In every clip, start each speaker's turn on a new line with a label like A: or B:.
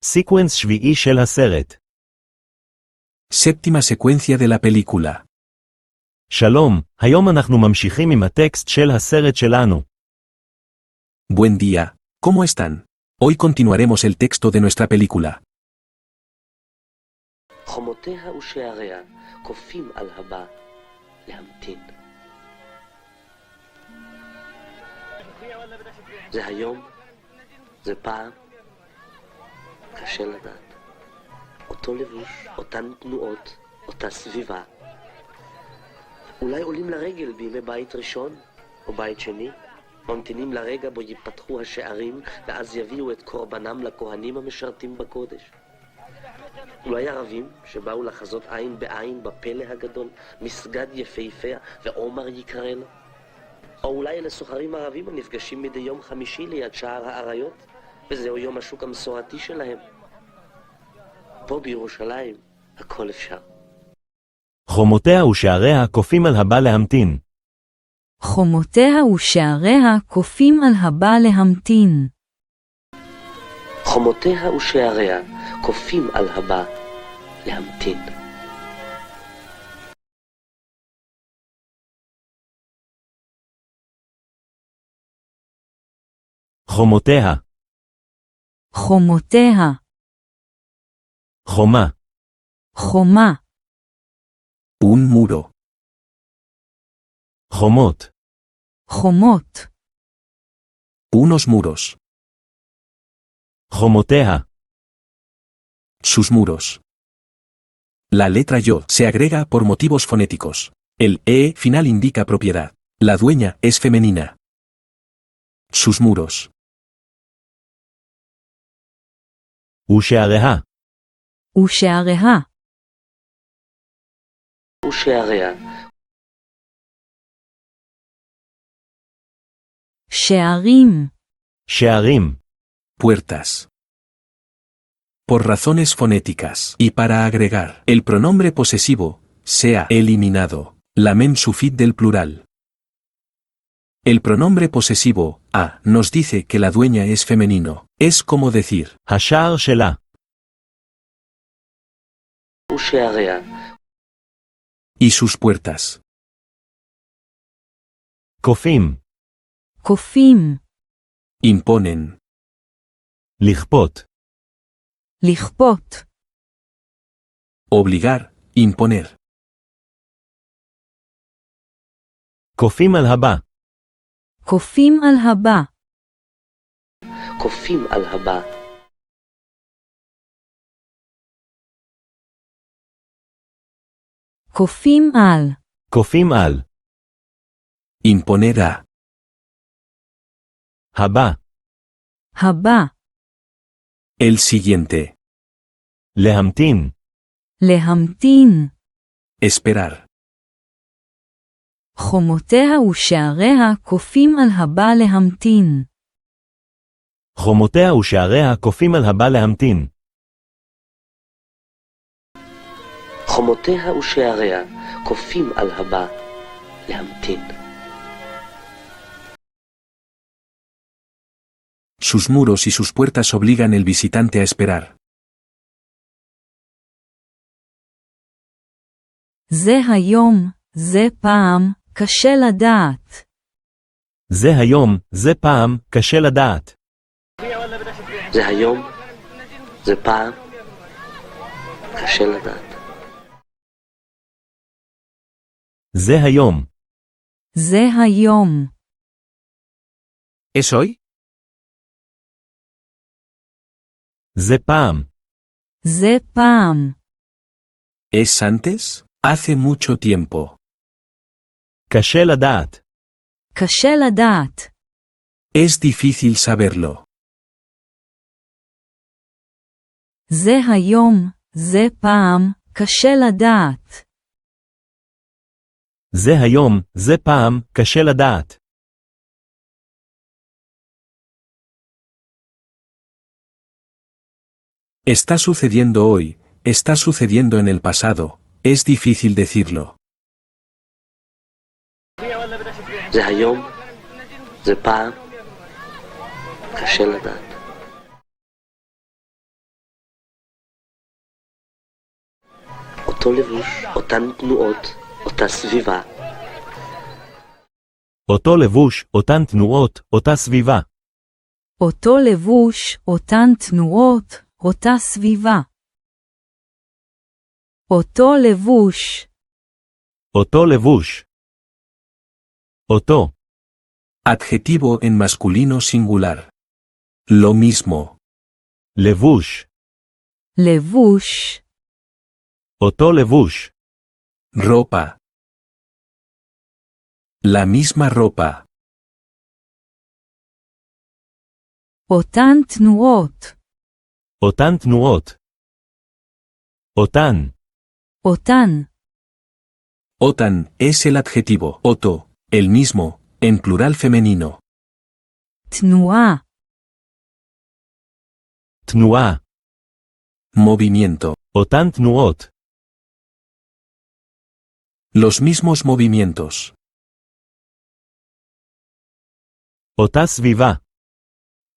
A: סיקוונס שביעי של הסרט.
B: Séptima secuencia de la película.
A: שלום, היום אנחנו ממשיכים עם הטקסט של הסרט שלנו.
B: Buen día, ¿cómo están? Hoy continuaremos el texto de nuestra película.
C: חומותיה ושעריה קופים על הבא להמתין. זה היום, זה פעם, קשה לדעת. אותו לבוש, אותן תנועות, אותה סביבה. אולי עולים לרגל בימי בית ראשון או בית שני, ממתינים לרגע בו ייפתחו השערים ואז יביאו את קורבנם לכהנים המשרתים בקודש. אולי ערבים שבאו לחזות עין בעין בפלא הגדול, מסגד יפהפה ועומר יקרא לו. או אולי אלה סוחרים ערבים הנפגשים מדי יום חמישי ליד שער האריות, וזהו יום השוק המסורתי שלהם. פה בירושלים הכל אפשר.
A: חומותיה ושעריה קופים על הבא להמתין.
D: חומותיה ושעריה קופים על הבא להמתין.
C: חומותיה ושעריה קופים על הבא להמתין.
A: חומותיה.
D: חומותיה.
A: חומה.
D: חומה.
B: Un muro.
A: חומות.
D: חומות.
B: Unos muros.
A: חומותיה.
B: Sus muros. La letra yo se agrega por motivos fonéticos. El e final indica propiedad. La dueña es femenina. Sus muros.
A: ושעריה.
D: ושעריה.
C: ושעריה
D: שערים.
A: שערים.
B: Puertas. Por razones fonéticas y para agregar el pronombre posesivo, se ha eliminado la mem sufit del plural. El pronombre posesivo, a, nos dice que la dueña es femenino. Es como decir,
A: השער שלה.
C: ושעריה
B: y sus puertas.
A: קופים.
D: קופים.
B: Imponen.
A: לכפות.
D: לכפות.
B: Obligar, imponer.
A: קופים על הבא.
D: קופים על הבא.
C: קופים על הבא.
D: קופים על.
A: קופים על.
B: Imponer a.
A: הבא.
D: הבא.
B: El siguiente.
A: להמתין.
D: להמתין.
B: Esperar.
D: חומותיה ושעריה קופים על הבא להמתין.
A: חומותיה ושעריה קופים על הבא להמתין.
C: חומותיה ושעריה קופים על הבא להמתין.
B: Sus muros y sus puertas obligan al visitante a esperar.
D: זה היום, זה פעם, קשה לדעת.
A: זה היום, זה פעם, קשה לדעת.
C: זה היום, זה פעם, קשה לדעת.
A: זה היום.
D: זה היום.
B: ¿Es hoy?
A: זה פעם.
D: זה פעם.
B: ¿Es antes? Hace mucho tiempo.
A: קשה לדעת.
D: קשה לדעת.
B: Es difícil saberlo.
D: זה היום, זה פעם, קשה לדעת.
A: זה היום, זה פעם, קשה לדעת.
B: Está sucediendo hoy, está sucediendo en el pasado, es difícil decirlo.
C: זה היום, זה פעם, קשה לדעת. אותו לבוש, אותן תנועות, אותה סביבה.
A: אותו לבוש, אותן תנועות, אותה סביבה.
D: אותו לבוש, אותן תנועות, אותה סביבה. אותו לבוש.
A: אותו לבוש. אותו.
B: Adjetivo en masculino singular. Lo mismo.
A: לבוש.
D: לבוש.
A: אותו לבוש.
B: Ropa. La misma ropa.
D: אותן תנועות.
A: אותן תנועות. אותן.
D: אותן.
B: Otan es el adjetivo. Oto, el mismo, en plural femenino.
D: תנועה.
A: תנועה.
B: Movimiento.
A: אותן תנועות.
B: Los mismos movimientos.
A: אותה סביבה.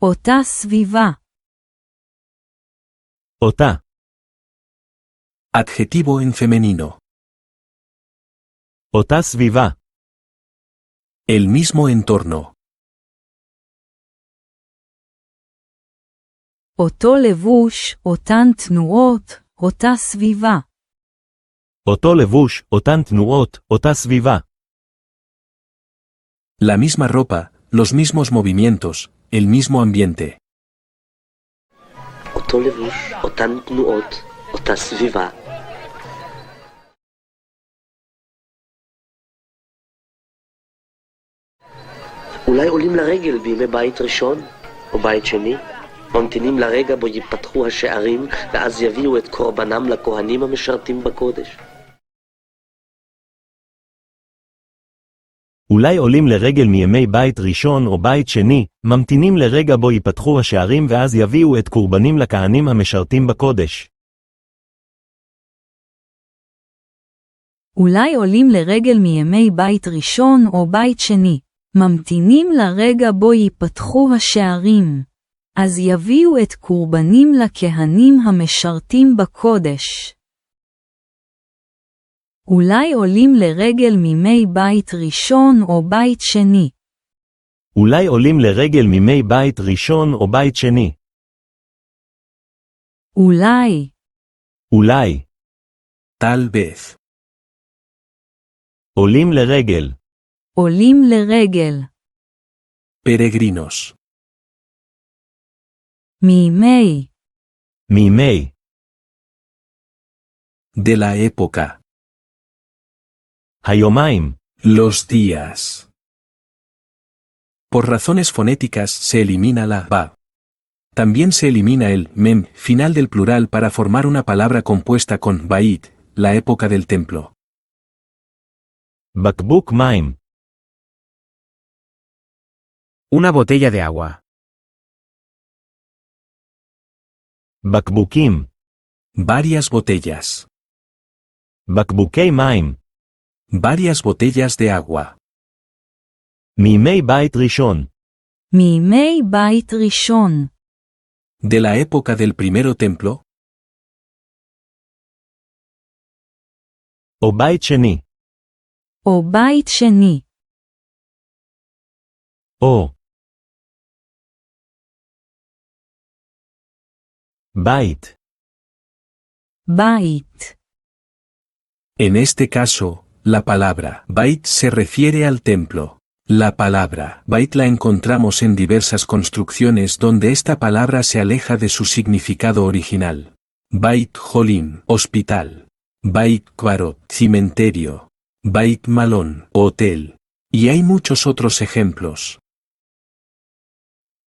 D: אותה סביבה.
A: אותה.
B: Adjetivo en femenino.
A: אותה סביבה.
B: El mismo entorno.
D: אותו לבוש, אותן תנועות, אותה סביבה.
A: אותו לבוש, אותן תנועות, אותה סביבה.
B: La misma ropa, los mismos movimientos, el mismo ambiente.
C: אותו לבוש, אותן תנועות, אותה סביבה. אולי עולים לרגל בימי בית ראשון או בית שני, ממתינים לרגע בו ייפתחו השערים ואז יביאו את קורבנם לכהנים המשרתים בקודש.
A: אולי עולים לרגל מימי בית ראשון או בית שני, ממתינים לרגע בו ייפתחו השערים ואז יביאו את קורבנים לכהנים המשרתים בקודש.
D: אולי עולים לרגל מימי בית ראשון או בית שני, ממתינים לרגע בו ייפתחו השערים, אז יביאו את קורבנים לכהנים המשרתים בקודש. אולי עולים לרגל מימי בית ראשון או בית שני.
A: אולי עולים לרגל מימי בית ראשון או בית שני.
D: אולי.
A: אולי.
B: Tal vez.
A: עולים לרגל.
D: עולים לרגל.
B: Peregrinos.
D: מימי.
A: מימי.
B: De la época.
A: היומיים.
B: Los días. Por razones fonéticas se elimina la ba. También se elimina el mem final del plural para formar una palabra compuesta con bait, la época del templo.
A: בקבוק מים.
E: Una botella de agua.
A: בקבוקים.
B: Varias botellas.
A: בקבוקי מים.
B: Varias botellas de agua.
A: מימי בית ראשון.
D: מימי בית ראשון.
B: De la época del primero templo.
A: או בית שני.
D: או בית שני.
A: או. בית.
D: בית.
B: En este caso, la palabra bait se refiere al templo. La palabra bait la encontramos en diversas construcciones donde esta palabra se aleja de su significado original. Bait Jolim, hospital. Bait Kvarot, cementerio. Bait Malón, hotel. Y hay muchos otros ejemplos.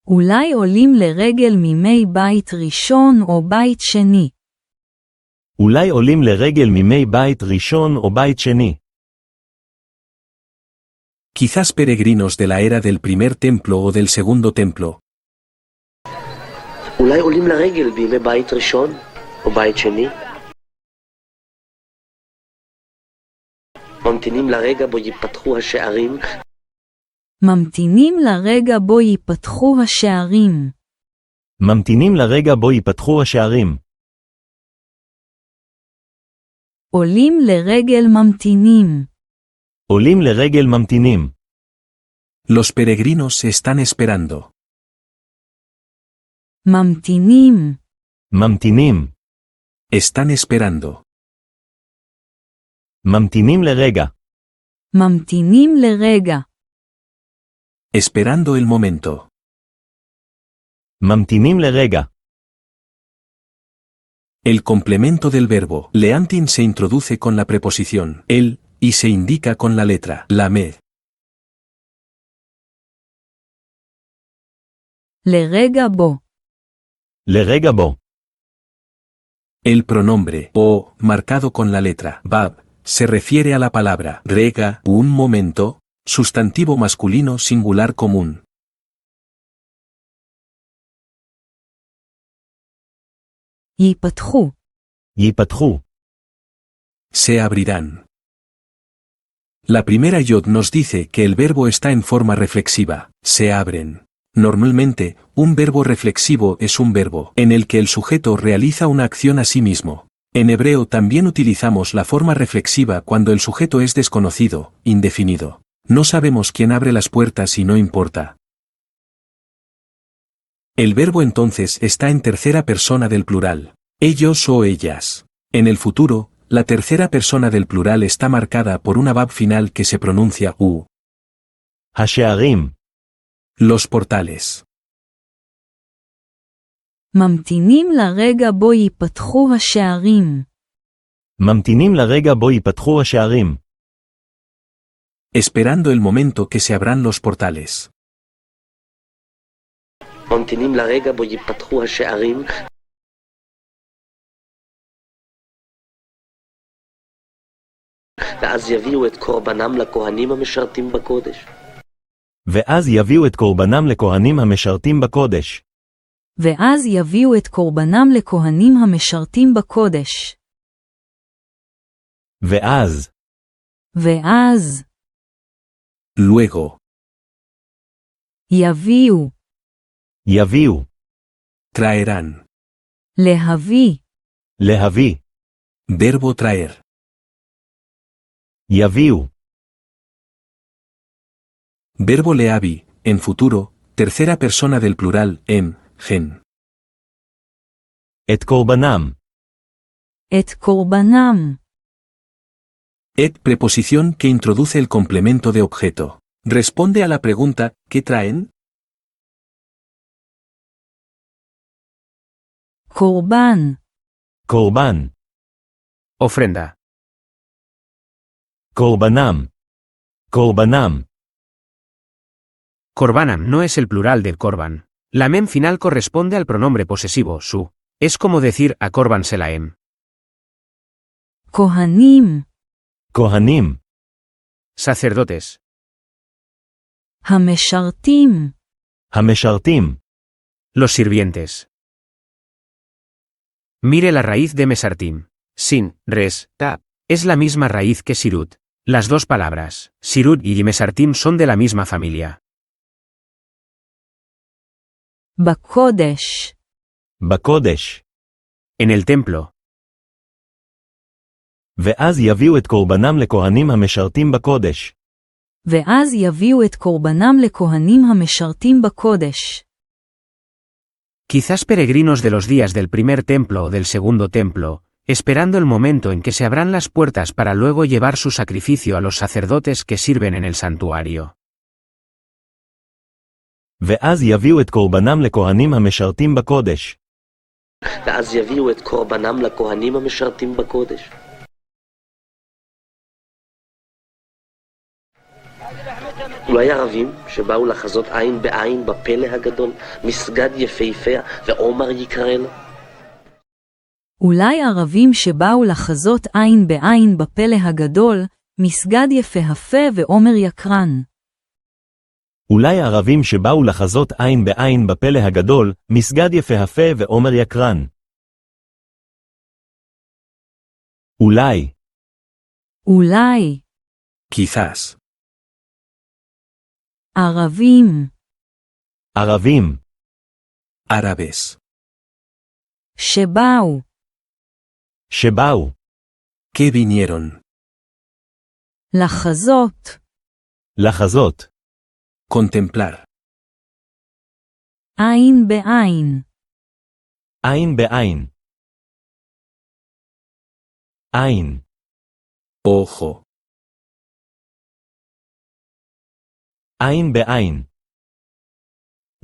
D: אולי עולים לרגל מימי בית ראשון או בית שני.
A: אולי עולים לרגל מימי בית ראשון או בית שני.
B: Quizás peregrinos de la era del primer templo o del segundo templo.
C: אולי עולים לרגל בימי בית ראשון או בית שני, ממתינים לרגע בו ייפתחו השערים
D: ממתינים לרגע בו ייפתחו השערים.
A: ממתינים לרגע בו ייפתחו השערים.
D: עולים לרגל ממתינים.
A: עולים לרגל ממתינים.
B: Los peregrinos están esperando.
D: ממתינים.
A: ממתינים.
B: Están esperando.
A: ממתינים לרגע.
D: ממתינים לרגע.
B: Esperando el momento.
A: ממתינים לרגע.
B: El complemento del verbo leantin se introduce con la preposición el y se indica con la letra lamed.
D: לרגע בו.
A: לרגע בו.
B: El pronombre o, marcado con la letra bab, se refiere a la palabra rega, un momento, sustantivo masculino singular común.
D: ייפתחו.
A: ייפתחו.
B: Se abrirán. La primera yod nos dice que el verbo está en forma reflexiva, se abren. Normalmente, un verbo reflexivo es un verbo en el que el sujeto realiza una acción a sí mismo. En hebreo también utilizamos la forma reflexiva cuando el sujeto es desconocido, indefinido. No sabemos quién abre las puertas y no importa. El verbo entonces está en tercera persona del plural, ellos o ellas. En el futuro, la tercera persona del plural está marcada por una bab final que se pronuncia u.
A: השערים.
B: Los portales.
D: ממתינים לרגע בו ייפתחו השערים.
A: ממתינים לרגע בו ייפתחו השערים.
B: Esperando el momento que se abran los portales.
C: ממתינים לרגע בו ייפתחו השערים. ואז יביאו את קורבנם לכהנים המשרתים בקודש.
A: ואז יביאו את קורבנם לכהנים המשרתים בקודש.
D: ואז יביאו את קורבנם לכהנים המשרתים בקודש.
A: ואז.
D: ואז.
B: Luego.
D: יביאו.
A: יביאו.
B: Traerán.
D: להביא.
A: להביא.
B: Verbo traer.
A: יביאו.
B: Verbo leavi, en futuro, tercera persona del plural, en, gen.
A: את קורבנם.
D: את קורבנם.
B: Et preposición que introduce el complemento de objeto. Responde a la pregunta, ¿qué traen?
D: קורבן.
A: קורבן.
E: Ofrenda.
A: קורבנם. קורבנם.
E: Korbanam no es el plural del korban. La mem final corresponde al pronombre posesivo, su. Es como decir a korban selaem.
D: כהנים.
A: כהנים.
E: Sacerdotes.
D: המשרתים.
A: המשרתים.
E: Los sirvientes. Mire la raíz de mesartim. Sin, res, ta. Es la misma raíz que sirut. Las dos palabras, sirut y mesartim, son de la misma familia.
D: בקודש.
A: בקודש.
E: En el templo.
A: ואז יביאו את קורבנם לכהנים המשרתים בקודש.
D: ואז יביאו את קורבנם לכהנים המשרתים בקודש.
E: Quizás peregrinos de los días del primer templo o del segundo templo, esperando el momento en que se abran las puertas para luego llevar su sacrificio a los sacerdotes que sirven en el santuario.
A: ואז יביאו את קורבנם לכהנים המשרתים בקודש.
C: ואז יביאו את קורבנם לכהנים המשרתים בקודש. אולי ערבים שבאו לחזות עין בעין בפלא הגדול, מסגד יפהפה ועומר יקרא לו?
D: אולי ערבים שבאו לחזות עין בעין בפלא הגדול, מסגד יפהפה ועומר יקרן.
A: אולי ערבים שבאו לחזות עין בעין בפלא הגדול, מסגד יפהפה ועומר יקרן. אולי.
D: אולי.
B: Quizás.
D: ערבים.
A: ערבים.
B: Árabes.
D: שבאו.
A: שבאו.
B: ¿Qué vinieron?
D: לחזות,
A: לחזות,
B: Contemplar.
D: עין בעין,
A: עין בעין. עין,
B: Ojo.
A: עין בעין.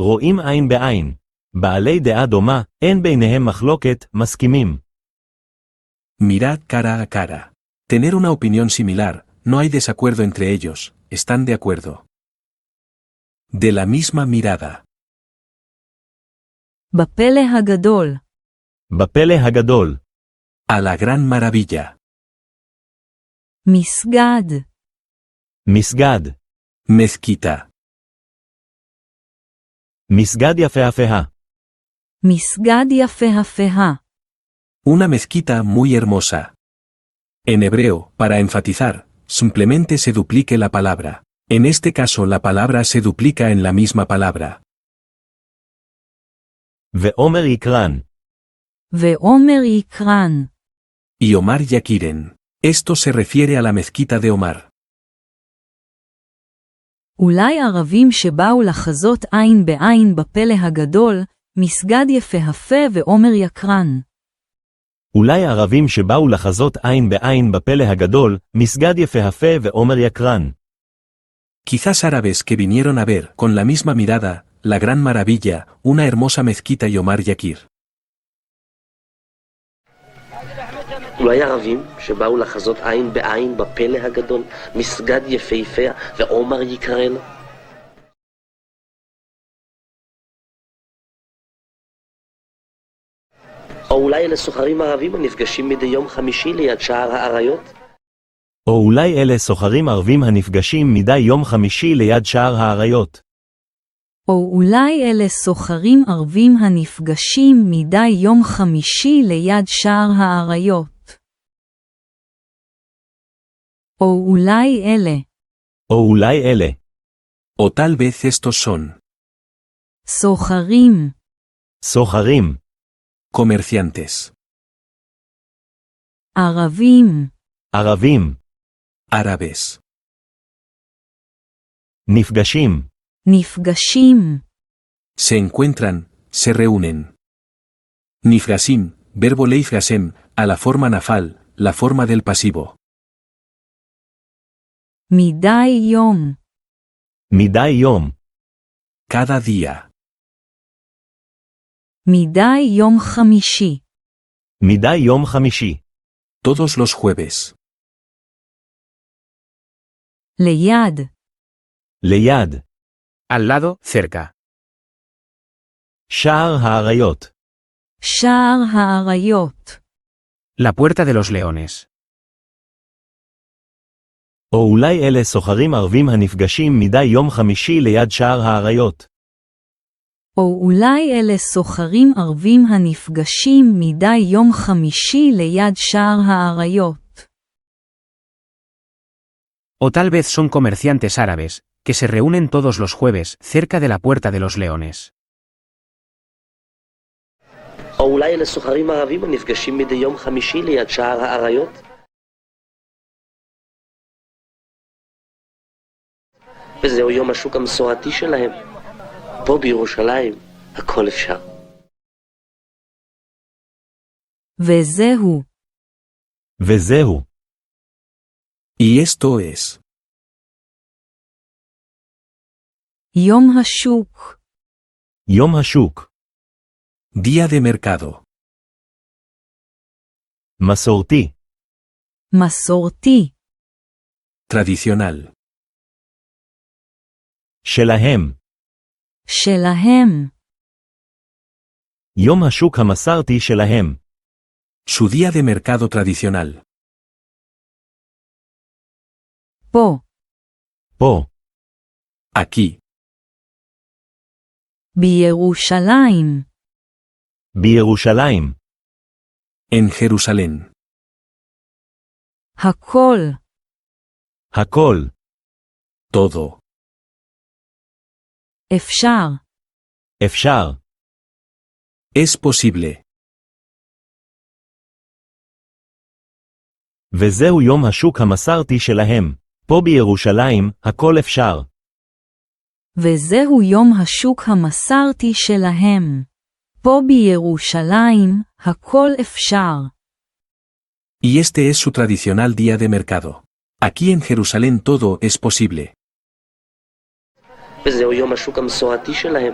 A: רואים עין בעין. בעלי דעה דומה, אין ביניהם מחלוקת, מסכימים.
B: Mirad cara a cara. Tener una opinión similar, no hay desacuerdo entre ellos, están de acuerdo. De la misma mirada.
D: בפלא הגדול,
A: בפלא הגדול,
B: A la gran maravilla.
D: מסגד,
A: מסגד,
B: Mezquita.
A: מסגד יפהפה.
D: מסגד יפהפה,
B: Una mezquita muy hermosa. En hebreo, para enfatizar, simplemente se duplique la palabra. En este caso la palabra se duplica en la misma palabra.
A: ועומר יקרן.
D: ועומר יקרן,
B: Y Omar Yakiren. Esto se refiere a la mezquita de Omar.
D: אולי ערבים שבאו לחזות עין בעין בפלא הגדול, מסגד יפהפה ועומר יקרן.
A: אולי ערבים שבאו לחזות עין בעין בפלא הגדול, מסגד יפהפה ועומר יקרן.
B: Quizás árabes que vinieron a ver, con la misma mirada, la gran maravilla, una hermosa mezquita y Omar Yakir.
C: אולי ערבים שבאו לחזות עין בעין בפלא הגדול, מסגד יפהפה ועומר יקרא לו. או אולי אלה סוחרים ערבים הנפגשים מדי יום חמישי ליד שער האריות?
A: או אולי אלה סוחרים ערבים הנפגשים מדי יום חמישי ליד שער האריות.
D: או אולי אלה סוחרים ערבים הנפגשים מדי יום חמישי ליד שער האריות. או אולי אלה.
A: או אולי אלה.
B: O tal vez estos son
D: סוחרים.
A: סוחרים.
B: comerciantes.
D: ערבים.
A: ערבים.
B: Árabes.
A: נפגשים.
D: נפגשים.
B: Se encuentran, se reúnen. Nifgasim, verbo leifgasem, a la forma nafal, la forma del pasivo.
D: מדי יום.
A: מדי יום.
B: Cada día.
D: מדי יום חמישי.
A: מדי יום חמישי.
B: Todos los jueves.
D: ליד.
A: ליד.
E: Al lado, cerca.
A: שער האריות.
D: שער האריות.
E: La puerta de los leones.
A: או אולי אלה סוחרים ערבים הנפגשים מדי יום חמישי ליד שער האריות.
D: או אולי אלה סוחרים ערבים הנפגשים מדי יום חמישי ליד שער האריות.
E: O tal vez son comerciantes árabes, que se reúnen todos los jueves, cerca de la puerta de los leones.
C: או אולי אלה סוחרים ערבים הנפגשים מדי יום חמישי ליד שער האריות? וזהו יום השוק המסורתי שלהם. פה בירושלים הכל אפשר.
D: וזהו.
A: וזהו.
B: Y esto es.
D: יום השוק.
A: יום השוק.
B: Día de mercado.
A: מסורתי.
D: מסורתי.
B: Tradicional.
A: שלהם.
D: שלהם.
A: יום השוק המסורתי שלהם.
B: Su día de mercado tradicional.
D: פה.
A: פה.
B: Aquí.
D: בירושלים.
A: בירושלים.
B: En Jerusalén.
D: הכל.
A: הכל.
B: Todo.
D: אפשר.
A: אפשר.
B: Es posible.
A: וזהו יום השוק המסרתי שלהם. פה בירושלים, הכל אפשר.
D: וזהו יום השוק המסרתי שלהם. פה בירושלים, הכל אפשר.
B: Y este es su tradicional día de mercado. Aquí en Jerusalén todo es posible.
C: וזהו יום השוק המסורתי שלהם.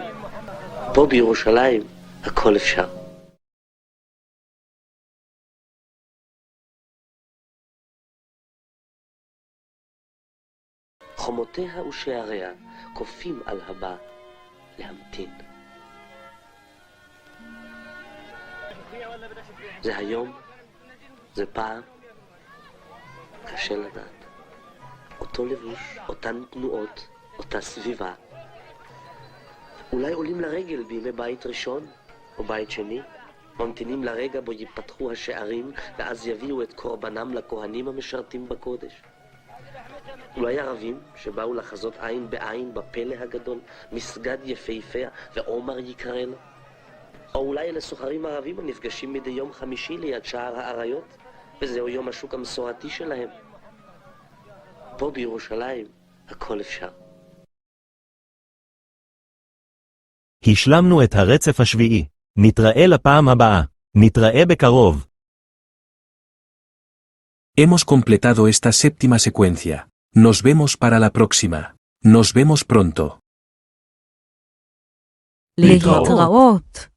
C: פה בירושלים, הכל אפשר. חומותיה ושעריה קופים על הבא להמתין. זה היום, זה פעם, קשה לדעת. אותו לבוש, אותן תנועות, אותה סביבה. אולי עולים לרגל בימי בית ראשון או בית שני, ממתינים לרגע בו ייפתחו השערים ואז יביאו את קורבנם לכהנים המשרתים בקודש. אולי ערבים שבאו לחזות עין בעין בפלא הגדול, מסגד יפהפה ועומר יקרא לו. או אולי אלה סוחרים ערבים הנפגשים מדי יום חמישי ליד שער האריות, וזהו יום השוק המסורתי שלהם. פה בירושלים הכל אפשר.
A: השלמנו את הרצף השביעי. נתראה לפעם הבאה. נתראה בקרוב.
B: Hemos completado esta séptima secuencia. Nos vemos para la próxima. Nos vemos pronto.
D: להתראות.